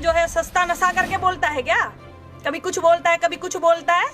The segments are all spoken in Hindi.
जो है सस्ता नशा करके बोलता है क्या? कभी कुछ बोलता है, कभी कुछ बोलता है।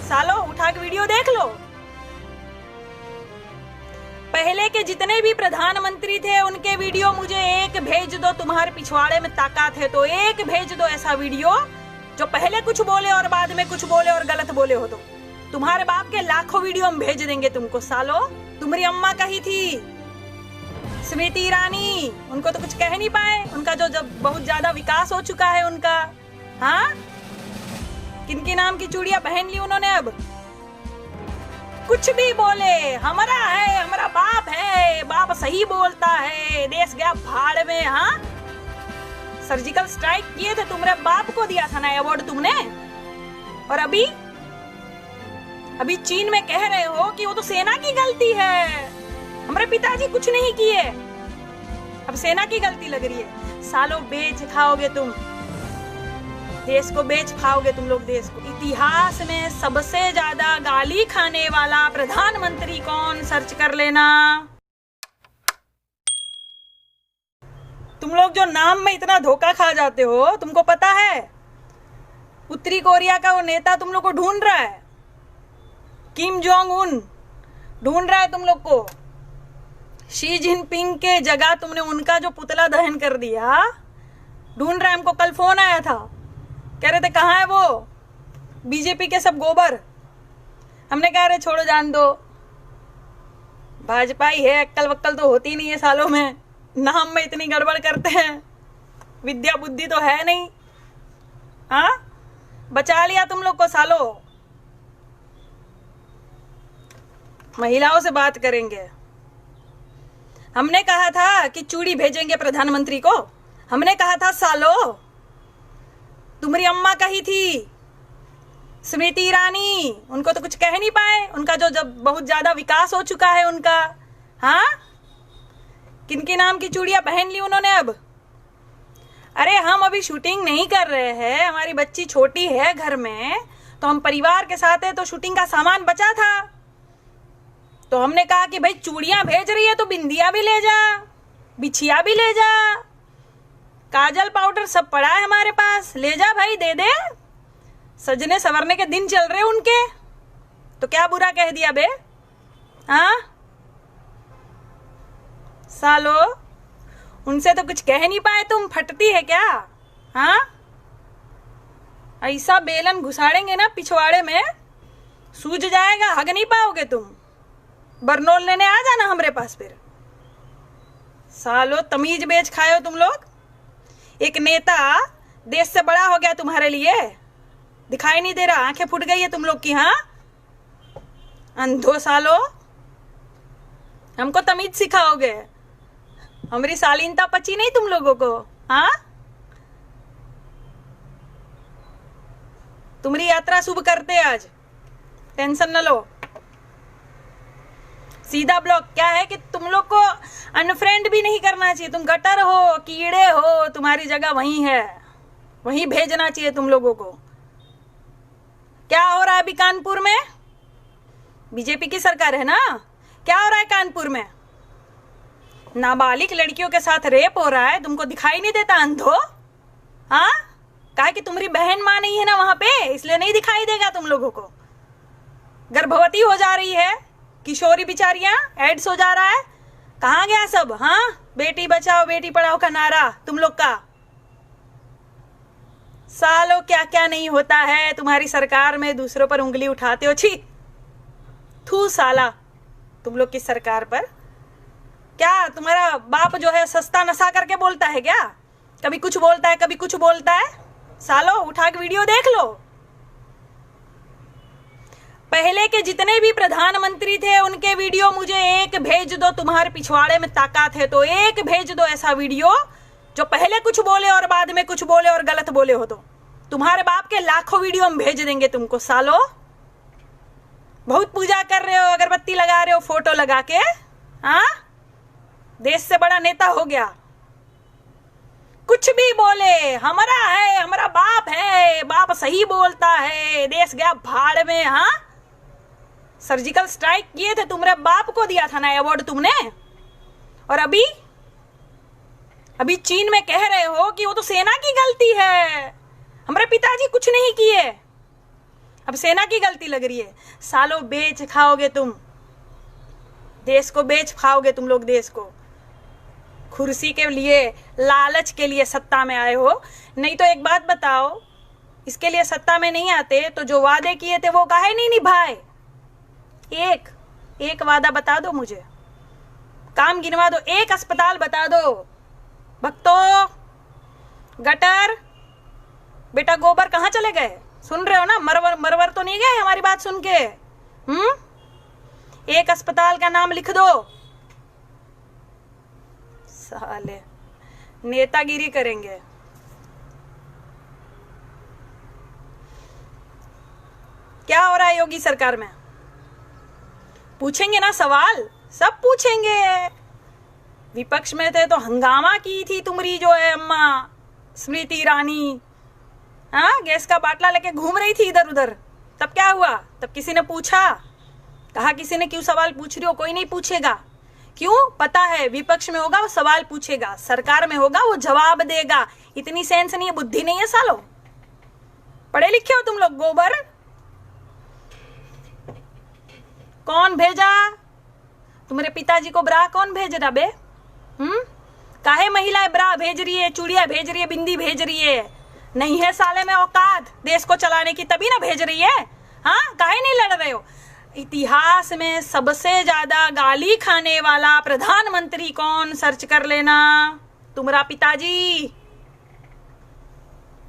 सालो उठा के वीडियो देख लो। पहले के जितने भी प्रधानमंत्री थे उनके वीडियो मुझे एक भेज दो। तुम्हारे पिछवाड़े में ताकत है तो एक भेज दो ऐसा वीडियो जो पहले कुछ बोले और बाद में कुछ बोले और गलत बोले हो। तो तुम्हारे बाप के लाखों वीडियो हम भेज देंगे तुमको। सालो तुम्हारी अम्मा कही थी स्मृति ईरानी, उनको तो कुछ कह नहीं पाए। उनका जो जब बहुत ज्यादा विकास हो चुका है उनका। हाँ, किनके नाम की चूड़ियां पहन ली उन्होंने। अब कुछ भी बोले, हमारा है, हमारा बाप है, बाप सही बोलता है, देश गया भाड़ में। हाँ, सर्जिकल स्ट्राइक किए थे, तुम्हारे बाप को दिया था ना अवार्ड तुमने। और अभी चीन में कह रहे हो कि वो तो सेना की गलती है, हमारे पिताजी कुछ नहीं किए, अब सेना की गलती लग रही है। सालों बेच खाओगे तुम, देश को बेच खाओगे तुम लोग देश को। इतिहास में सबसे ज्यादा गाली खाने वाला प्रधानमंत्री कौन, सर्च कर लेना। तुम लोग जो नाम में इतना धोखा खा जाते हो, तुमको पता है उत्तरी कोरिया का वो नेता तुम लोग को ढूंढ रहा है, किम जोंग उन ढूंढ रहा है तुम लोग को। शी जिनपिंग के जगह तुमने उनका जो पुतला दहन कर दिया, ढूंढ रहा है। हमको कल फोन आया था, कह रहे थे कहाँ है वो बीजेपी के सब गोबर। हमने कह रहे छोड़ो, जान दो, भाजपा ही है, अक्कल वक्कल तो होती नहीं है सालों में, नाम में इतनी गड़बड़ करते हैं, विद्या बुद्धि तो है नहीं। हाँ, बचा लिया तुम लोग को सालों। महिलाओं से बात करेंगे। हमने कहा था कि चूड़ी भेजेंगे प्रधानमंत्री को, हमने कहा था सालो। तुम्हारी अम्मा कही थी स्मृति ईरानी, उनको तो कुछ कह नहीं पाए। उनका जो जब बहुत ज्यादा विकास हो चुका है उनका। हाँ, किनके नाम की चूड़ियां पहन ली उन्होंने अब। अरे हम अभी शूटिंग नहीं कर रहे हैं, हमारी बच्ची छोटी है घर में, तो हम परिवार के साथ है, तो शूटिंग का सामान बचा था, तो हमने कहा कि भाई चूड़ियां भेज रही है तो बिंदिया भी ले जा, बिछिया भी ले जा, काजल पाउडर सब पड़ा है हमारे पास, ले जा भाई, दे दे। सजने संवरने के दिन चल रहे उनके, तो क्या बुरा कह दिया बे। हाँ सालो, उनसे तो कुछ कह नहीं पाए तुम, फटती है क्या। हाँ, ऐसा बेलन घुसाड़ेंगे ना पिछवाड़े में, सूझ जाएगा, हग नहीं पाओगे तुम। बरनोल लेने आ जाना हमारे पास फिर। सालो तमीज बेच खाए हो तुम लोग। एक नेता देश से बड़ा हो गया तुम्हारे लिए, दिखाई नहीं दे रहा, आंखें फूट गई है तुम लोग की। हाँ, अंधो सालो, हमको तमीज सिखाओगे, हमारी शालीनता पची नहीं तुम लोगों को। हाँ, तुम्हारी यात्रा शुभ करते आज, टेंशन न लो। सीधा ब्लॉक क्या है कि तुम लोग को अनफ्रेंड भी नहीं करना चाहिए, तुम गटर हो, कीड़े हो, तुम्हारी जगह वहीं है, वहीं भेजना चाहिए तुम लोगों को। क्या हो रहा है अभी कानपुर में, बीजेपी की सरकार है ना, क्या हो रहा है कानपुर में, नाबालिग लड़कियों के साथ रेप हो रहा है, तुमको दिखाई नहीं देता अंधो। हाँ, कहा कि तुम्हारी बहन मां नहीं है ना वहां पे, इसलिए नहीं दिखाई देगा तुम लोगों को। गर्भवती हो जा रही है किशोरी बिचारियां, एड्स हो जा रहा है, कहाँ गया सब। हाँ, बेटी बचाओ बेटी पढ़ाओ का नारा तुम लोग का। सालों क्या क्या नहीं होता है तुम्हारी सरकार में, दूसरों पर उंगली उठाते हो। छी, थू साला तुम लोग की सरकार पर। क्या तुम्हारा बाप जो है सस्ता नशा करके बोलता है क्या? कभी कुछ बोलता है, कभी कुछ बोलता है। सालो उठा के वीडियो देख लो। पहले के जितने भी प्रधानमंत्री थे उनके वीडियो मुझे एक भेज दो। तुम्हारे पिछवाड़े में ताकत है तो एक भेज दो ऐसा वीडियो जो पहले कुछ बोले और बाद में कुछ बोले और गलत बोले हो। तो तुम्हारे बाप के लाखों वीडियो हम भेज देंगे तुमको। सालो बहुत पूजा कर रहे हो, अगरबत्ती लगा रहे हो फोटो लगा के। हाँ, देश से बड़ा नेता हो गया, कुछ भी बोले, हमारा है, हमारा बाप है, बाप सही बोलता है, देश गया भाड़ में। हाँ, सर्जिकल स्ट्राइक किए थे, तुम्हारे बाप को दिया था ना अवार्ड तुमने। और अभी चीन में कह रहे हो कि वो तो सेना की गलती है, हमारे पिताजी कुछ नहीं किए, अब सेना की गलती लग रही है। सालों बेच खाओगे तुम, देश को बेच खाओगे तुम लोग, देश को कुर्सी के लिए, लालच के लिए सत्ता में आए हो। नहीं तो एक बात बताओ, इसके लिए सत्ता में नहीं आते तो जो वादे किए थे वो काहे नहीं निभाए? एक वादा बता दो मुझे, काम गिनवा दो, एक अस्पताल बता दो। भक्तों, गटर, बेटा गोबर कहाँ चले गए? सुन रहे हो ना? मरवर तो नहीं गए हमारी बात सुन के? एक अस्पताल का नाम लिख दो। साले नेतागिरी करेंगे। क्या हो रहा है योगी सरकार में? पूछेंगे ना सवाल, सब पूछेंगे। विपक्ष में थे तो हंगामा की थी तुम्हारी जो है अम्मा स्मृति ईरानी, हाँ, गैस का बाटला लेके घूम रही थी इधर उधर। तब क्या हुआ? तब किसी ने पूछा? कहा किसी ने क्यों सवाल पूछ रही हो? कोई नहीं पूछेगा। क्यों? पता है विपक्ष में होगा वो सवाल पूछेगा, सरकार में होगा वो जवाब देगा। इतनी सेंस नहीं है, बुद्धि नहीं है सालो। पढ़े लिखे हो तुम लोग। गोबर कौन भेजा? तुम्हारे पिताजी को ब्रा कौन भेज रहा बे? काहे महिलाएं ब्रा भेज रही है, चूड़िया भेज रही है, बिंदी भेज रही है? नहीं है साले में औकात देश को चलाने की, तभी ना भेज रही है। हाँ, काहे नहीं लड़ रहे हो? इतिहास में सबसे ज्यादा गाली खाने वाला प्रधानमंत्री कौन? सर्च कर लेना, तुम्हारा पिताजी।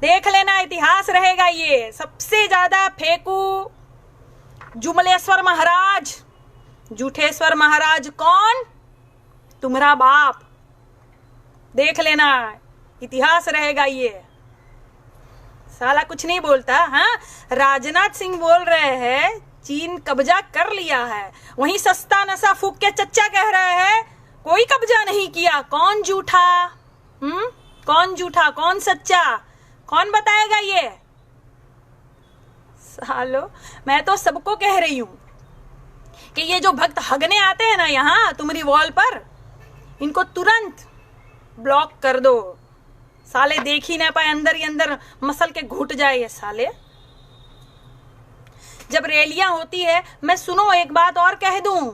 देख लेना, इतिहास रहेगा ये। सबसे ज्यादा फेंकू जुमलेश्वर महाराज, जूठेश्वर महाराज कौन? तुम्हारा बाप। देख लेना, इतिहास रहेगा ये। साला कुछ नहीं बोलता। हाँ, राजनाथ सिंह बोल रहे हैं चीन कब्जा कर लिया है, वहीं सस्ता नशा फूक के चच्चा कह रहे हैं कोई कब्जा नहीं किया। कौन झूठा? कौन झूठा, कौन सच्चा? कौन बताएगा ये? सालो, मैं तो सबको कह रही हूं कि ये जो भक्त हगने आते हैं ना यहाँ तुम्हारी वॉल पर, इनको तुरंत ब्लॉक कर दो। साले देख ही ना पाए, अंदर ही अंदर मसल के घुट जाए ये साले। जब रैलियां होती है, मैं सुनो एक बात और कह दूं,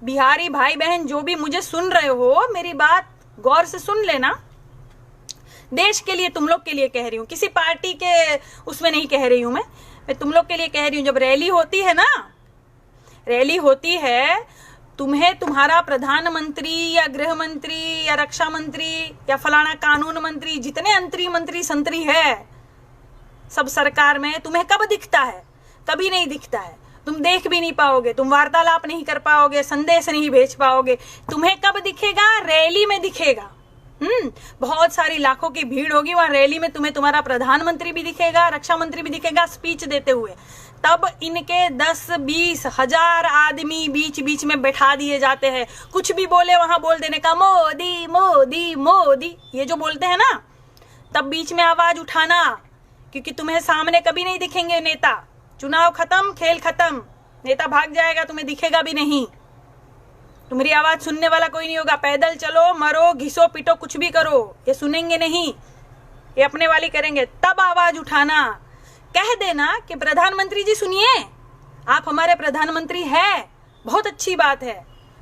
बिहारी भाई बहन जो भी मुझे सुन रहे हो, मेरी बात गौर से सुन लेना। देश के लिए, तुम लोग के लिए कह रही हूं, किसी पार्टी के उसमें नहीं कह रही हूं मैं तुम लोग के लिए कह रही हूं। जब रैली होती है ना, रैली होती है, तुम्हें तुम्हारा प्रधानमंत्री या गृह मंत्री या रक्षा मंत्री या फलाना कानून मंत्री, जितने मंत्री संतरी है सब सरकार में, तुम्हें कब दिखता है? कभी नहीं दिखता है। तुम देख भी नहीं पाओगे, तुम वार्तालाप नहीं कर पाओगे, संदेश नहीं भेज पाओगे। तुम्हें कब दिखेगा? रैली में दिखेगा। बहुत सारी लाखों की भीड़ होगी वहां रैली में, तुम्हें तुम्हारा प्रधानमंत्री भी दिखेगा, रक्षा मंत्री भी दिखेगा स्पीच देते हुए। तब इनके 10-20 हजार आदमी बीच बीच में बैठा दिए जाते हैं। कुछ भी बोले वहां बोल देने का, मोदी मोदी मोदी, ये जो बोलते हैं ना, तब बीच में आवाज उठाना, क्योंकि तुम्हें सामने कभी नहीं दिखेंगे नेता। चुनाव खत्म, खेल खत्म, नेता भाग जाएगा, तुम्हें दिखेगा भी नहीं। तुम्हारी आवाज सुनने वाला कोई नहीं होगा। पैदल चलो, मरो, घिसो, पिटो, कुछ भी करो, ये सुनेंगे नहीं, ये अपने वाली करेंगे। तब आवाज उठाना, कह देना कि प्रधानमंत्री जी सुनिए, आप हमारे प्रधानमंत्री हैं, बहुत अच्छी बात है,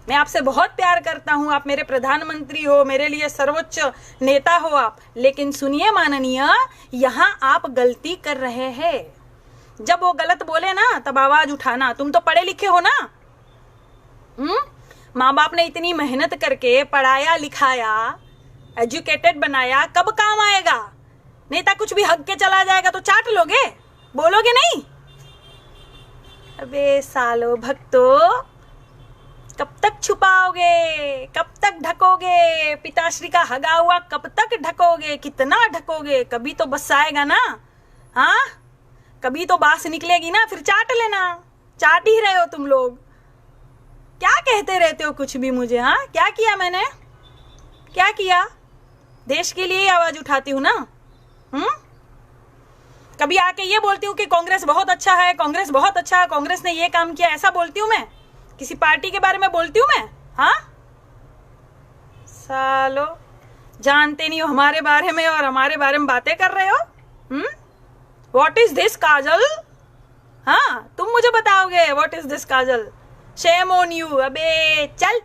मैं आपसे बहुत प्यार करता हूं, आप मेरे प्रधानमंत्री हो, मेरे लिए सर्वोच्च नेता हो आप, लेकिन सुनिए माननीय, यहाँ आप गलती कर रहे हैं। जब वो गलत बोले ना, तब आवाज उठाना। तुम तो पढ़े लिखे हो ना, माँ बाप ने इतनी मेहनत करके पढ़ाया लिखाया, एजुकेटेड बनाया, कब काम आएगा? नेता कुछ भी हक के चला जाएगा तो चाट लोगे, बोलोगे नहीं? अबे सालो भक्तों, कब तक छुपाओगे, कब तक ढकोगे? पिताश्री का हगा हुआ कब तक ढकोगे? कितना ढकोगे? कभी तो बस आएगा ना। हाँ, कभी तो बास निकलेगी ना, फिर चाट लेना। चाट ही रहे हो तुम लोग। क्या कहते रहते हो कुछ भी मुझे? हाँ, क्या किया मैंने? क्या किया? देश के लिए आवाज उठाती हूँ ना। कभी आके ये बोलती हूँ कि कांग्रेस बहुत अच्छा है, कांग्रेस बहुत अच्छा है, कांग्रेस ने ये काम किया, ऐसा बोलती हूँ मैं? किसी पार्टी के बारे में बोलती हूँ मैं? हाँ सालो, जानते नहीं हो हमारे बारे में और हमारे बारे में बातें कर रहे हो। व्हाट इज दिस काजल? हाँ, तुम मुझे बताओगे what is this Kajal? Shame on you. अबे चल,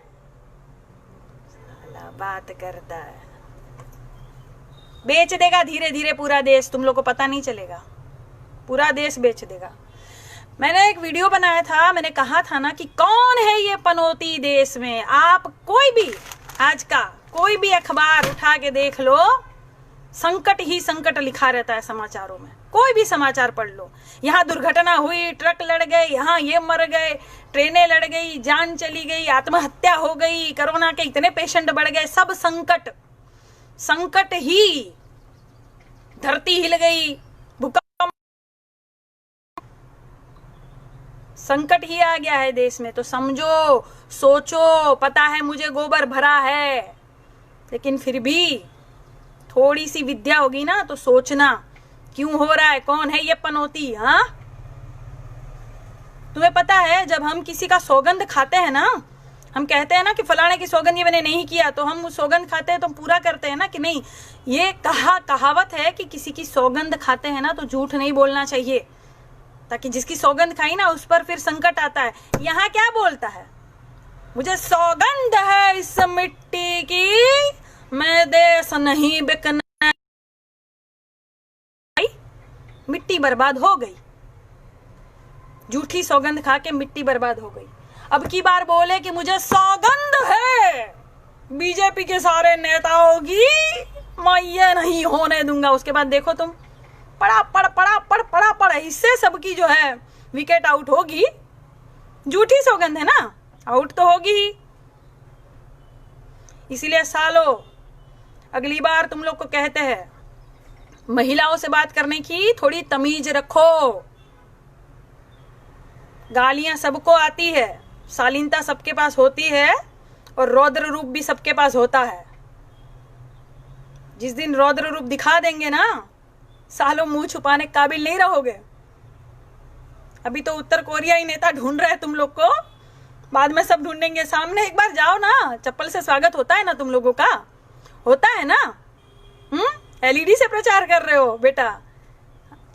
साला बात करता है। बेच देगा धीरे धीरे पूरा देश, तुम लोग को पता नहीं चलेगा, पूरा देश बेच देगा। मैंने एक वीडियो बनाया था, मैंने कहा था ना कि कौन है ये पनौती देश में। आप कोई भी आज का कोई भी अखबार उठा के देख लो, संकट ही संकट लिखा रहता है समाचारों में। कोई भी समाचार पढ़ लो, यहाँ दुर्घटना हुई, ट्रक लड़ गए, यहाँ ये मर गए, ट्रेनें लड़ गई, जान चली गई, आत्महत्या हो गई, कोरोना के इतने पेशेंट बढ़ गए, सब संकट संकट ही। धरती हिल गई, भूकंप, संकट ही आ गया है देश में। तो समझो, सोचो, पता है मुझे गोबर भरा है, लेकिन फिर भी थोड़ी सी विद्या होगी ना तो सोचना क्यों हो रहा है, कौन है ये पनौती। हाँ, तुम्हें पता है जब हम किसी का सौगंध खाते हैं ना, हम कहते हैं ना कि फलाने की सौगंध ये मैंने नहीं किया, तो हम सौगंध खाते हैं तो हम पूरा करते हैं ना कि नहीं। ये कहावत है कि किसी की सौगंध खाते हैं ना तो झूठ नहीं बोलना चाहिए, ताकि जिसकी सौगंध खाई ना उस पर फिर संकट आता है। यहाँ क्या बोलता है? मुझे सौगंध है इस मिट्टी की, मैं देश नहीं बिकना। मिट्टी बर्बाद हो गई, झूठी सौगंध खा के मिट्टी बर्बाद हो गई। अब की बार बोले कि मुझे सौगंध है बीजेपी के सारे नेताओं की, मैं ये नहीं होने दूंगा। उसके बाद देखो तुम, पड़ा इससे सबकी जो है विकेट आउट होगी। झूठी सौगंध है ना, आउट तो होगी ही। इसीलिए सालों अगली बार तुम लोग को कहते हैं, महिलाओं से बात करने की थोड़ी तमीज रखो। गालियां सबको आती है, शालीनता सबके पास होती है, और रौद्र रूप भी सबके पास होता है। जिस दिन रौद्र रूप दिखा देंगे ना, सालों मुंह छुपाने के काबिल नहीं रहोगे। अभी तो उत्तर कोरिया ही नेता ढूंढ रहे हैं तुम लोग को, बाद में सब ढूंढेंगे। सामने एक बार जाओ ना, चप्पल से स्वागत होता है ना तुम लोगों का, होता है ना। एलईडी से प्रचार कर रहे हो बेटा,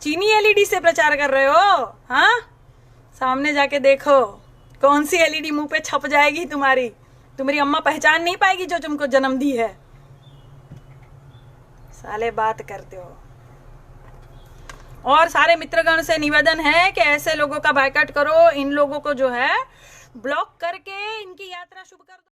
चीनी एलईडी से प्रचार कर रहे हो। हाँ, सामने जाके देखो कौन सी एलईडी मुंह पे छप जाएगी तुम्हारी अम्मा पहचान नहीं पाएगी जो तुमको जन्म दी है। साले बात करते हो। और सारे मित्रगण से निवेदन है कि ऐसे लोगों का बायकॉट करो, इन लोगों को जो है ब्लॉक करके इनकी यात्रा शुभ कर दो।